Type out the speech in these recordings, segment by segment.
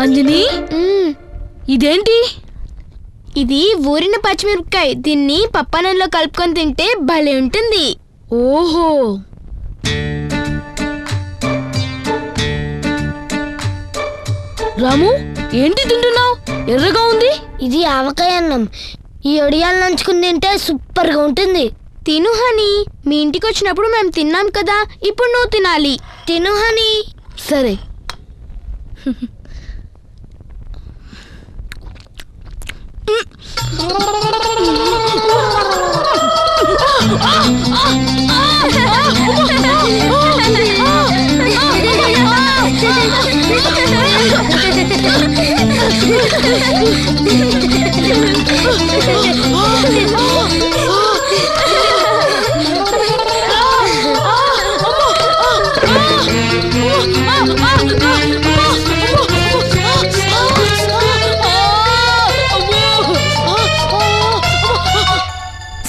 అంజని ఇదేంటి? ఇది ఊరిన పచ్చిమిరపకాయ. దీన్ని పప్పనంలో కలుపుకొని తింటే భలే ఉంటుంది. ఓహో, రాము ఏంటి తింటున్నావు? ఎర్రగా ఉంది. ఇది ఆవకాయ అన్నం. ఈ ఒడియాలు నంచుకుని తింటే సూపర్ గా ఉంటుంది. తిను హనీ. మీ ఇంటికి వచ్చినప్పుడు మేము తిన్నాం కదా, ఇప్పుడు నువ్వు తినాలి. తిను హనీ. సరే.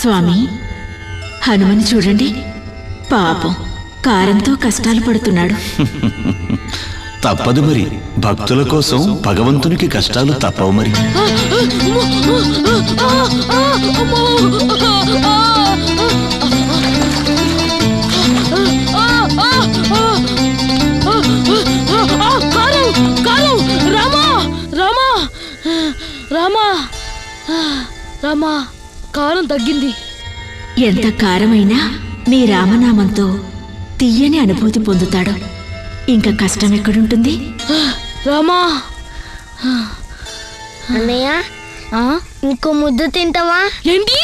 స్వామి, హనుమని చూడండి, పాపం కారంతో కష్టాలు పడుతున్నాడు. తప్పదు మరి, భక్తుల కోసం భగవంతునికి కష్టాలు తప్పవు మరి. రామా, కారం తగ్గింది. ఎంత కారమైనా మీ రామనామంతో తీయని అనుభూతి పొందుతాడు. ఇంకా కష్టం ఎక్కడుంటుంది? రామా. అన్నయ్య, ఇంకో ముద్ద తింటావా? ఏంటి?